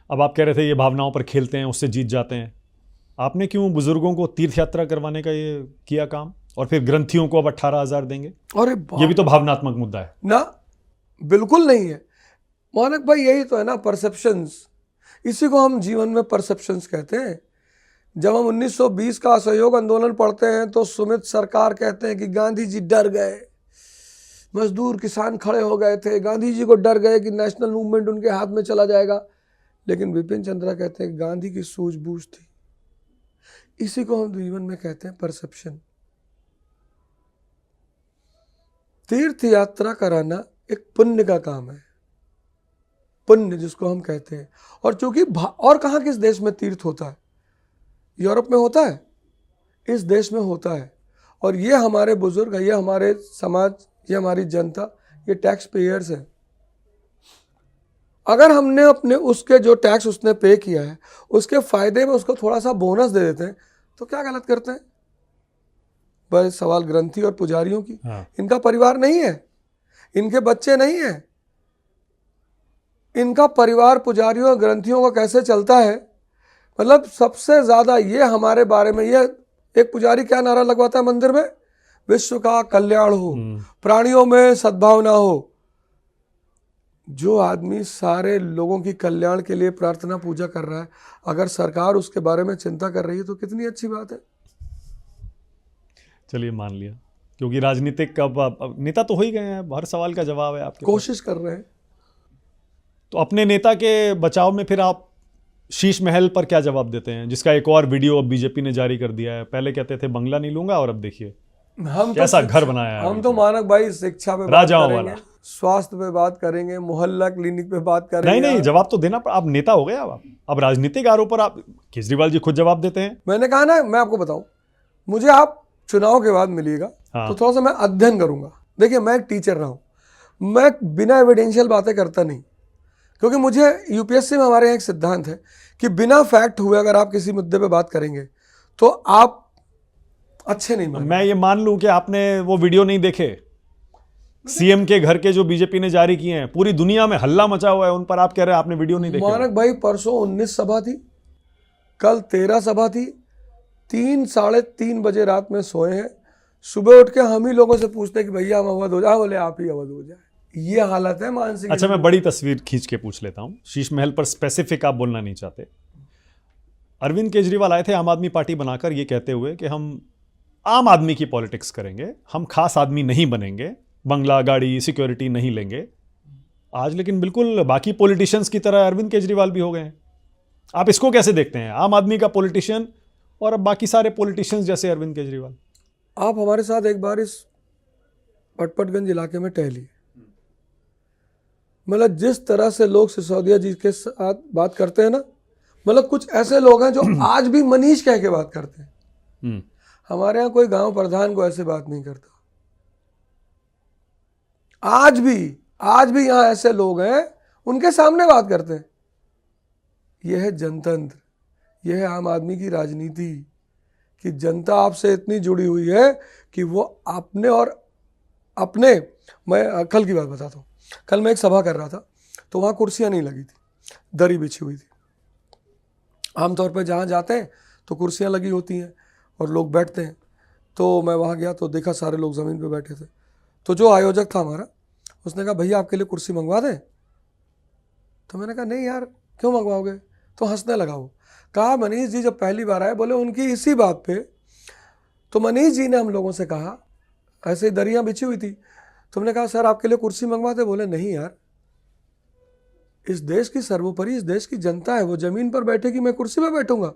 अब आप कह रहे थे ये भावनाओं पर खेलते हैं, उससे जीत जाते हैं। आपने क्यों बुजुर्गों को तीर्थ यात्रा करवाने का ये किया काम, और फिर ग्रंथियों को अब 18,000 देंगे? अरे ये भी तो भावनात्मक मुद्दा है ना, बिल्कुल नहीं है मानक भाई, यही तो है ना परसेप्शंस। इसी को हम जीवन में परसेप्शंस कहते हैं। जब हम 1920 का असहयोग आंदोलन पढ़ते हैं तो सुमित सरकार कहते हैं कि गांधी जी डर गए, मजदूर किसान खड़े हो गए थे, गांधी जी को डर गए कि नेशनल मूवमेंट उनके हाथ में चला जाएगा। लेकिन विपिन चंद्रा कहते हैं कि गांधी की सूझबूझ थी। इसी को हम जीवन में कहते हैं परसेप्शन। तीर्थ यात्रा कराना एक पुण्य का काम है, पुण्य जिसको हम कहते हैं। और चूंकि और कहाँ किस देश में तीर्थ होता है? यूरोप में होता है, इस देश में होता है। और ये हमारे बुजुर्ग, ये हमारे समाज, ये हमारी जनता, ये टैक्स पेयर्स है। अगर हमने अपने उसके जो टैक्स उसने पे किया है उसके फायदे में उसको थोड़ा सा बोनस दे देते हैं तो क्या गलत करते हैं? बस सवाल ग्रंथी और पुजारियों की। इनका परिवार नहीं है, इनके बच्चे नहीं है, इनका परिवार पुजारियों और ग्रंथियों का कैसे चलता है? मतलब सबसे ज्यादा ये हमारे बारे में, ये एक पुजारी क्या नारा लगवाता है मंदिर में? विश्व का कल्याण हो, प्राणियों में सद्भावना हो। जो आदमी सारे लोगों की कल्याण के लिए प्रार्थना पूजा कर रहा है, अगर सरकार उसके बारे में चिंता कर रही है तो कितनी अच्छी बात है। चलिए मान लिया, क्योंकि राजनीतिक अब नेता तो हो ही गए हैं, हर सवाल का जवाब है आपके कोशिश कर रहे हैं। तो अपने नेता के बचाव में फिर आप शीश महल पर क्या जवाब देते हैं, जिसका एक और वीडियो अब बीजेपी ने जारी कर दिया है? पहले कहते थे बंगला नहीं लूंगा, और अब देखिए हम कैसा तो घर बनाया है। हम तो मानक भाई शिक्षा पे बात करेंगे, स्वास्थ्य पे बात करेंगे, मोहल्ला क्लिनिक पे बात करेंगे। नहीं जवाब तो देना, आप नेता हो गए अब राजनीतिक आरोप पर आप, केजरीवाल जी खुद जवाब देते हैं। मैंने कहा ना, मैं आपको बताऊं, मुझे आप चुनाव के बाद मिलिएगा तो थोड़ा सा मैं अध्ययन करूंगा। देखिए मैं एक टीचर रहा हूं, मैं बिना एविडेंशियल बातें करता नहीं, क्योंकि मुझे यूपीएससी में हमारे यहाँ एक सिद्धांत है कि बिना फैक्ट हुए अगर आप किसी मुद्दे पे बात करेंगे तो आप अच्छे नहीं मानेंगे। मैं ये मान लूं कि आपने वो वीडियो नहीं देखे सीएम के घर के, जो बीजेपी ने जारी किए हैं, पूरी दुनिया में हल्ला मचा हुआ है उन पर, आप कह रहे हैं आपने वीडियो नहीं देखे? मानक भाई परसों 19 सभा थी, कल 13 सभा थी, 3 साढ़े 3 बजे रात में सोए हैं, सुबह उठ के हम ही लोगों से पूछते हैं कि भैया हम अवध हो जाए, बोले आप ही अवध हो जाए। ये हालत है मानसिक। अच्छा मैं बड़ी तस्वीर खींच के पूछ लेता हूं, शीश महल पर स्पेसिफिक आप बोलना नहीं चाहते। अरविंद केजरीवाल आए थे आम आदमी पार्टी बनाकर ये कहते हुए कि हम आम आदमी की पॉलिटिक्स करेंगे, हम खास आदमी नहीं बनेंगे, बंगला गाड़ी सिक्योरिटी नहीं लेंगे। आज लेकिन बिल्कुल बाकी पॉलिटिशियंस की तरह अरविंद केजरीवाल भी हो गए हैं। आप इसको कैसे देखते हैं, आम आदमी का पॉलिटिशियन और अब बाकी सारे पॉलिटिशियंस जैसे अरविंद केजरीवाल? आप हमारे साथ एक बार इस पटपटगंज इलाके में टहलिए, मतलब जिस तरह से लोग सिसोदिया जी के साथ बात करते हैं ना, मतलब कुछ ऐसे लोग हैं जो आज भी मनीष कह के बात करते हैं। हमारे यहाँ कोई गांव प्रधान को ऐसे बात नहीं करता। आज भी यहाँ ऐसे लोग हैं, उनके सामने बात करते हैं। यह है जनतंत्र, यह है आम आदमी की राजनीति, कि जनता आपसे इतनी जुड़ी हुई है कि वो अपने मैं कल की बात बताता हूँ। कल मैं एक सभा कर रहा था तो वहाँ कुर्सियाँ नहीं लगी थी, दरी बिछी हुई थी। आमतौर पर जहाँ जाते हैं तो कुर्सियाँ लगी होती हैं और लोग बैठते हैं। तो मैं वहाँ गया तो देखा सारे लोग ज़मीन पे बैठे थे। तो जो आयोजक था हमारा, उसने कहा भैया आपके लिए कुर्सी मंगवा दें? तो मैंने कहा नहीं यार, क्यों मंगवाओगे? तो हंसने लगा वो। कहा मनीष जी जब पहली बार आए, बोले उनकी इसी बात पे तो मनीष जी ने हम लोगों से कहा, ऐसे दरियाँ बिछी हुई थी, तुमने कहा सर आपके लिए कुर्सी मंगवाते? बोले नहीं यार, इस देश की सर्वोपरि इस देश की जनता है, वो जमीन पर बैठेगी, मैं कुर्सी पर बैठूंगा।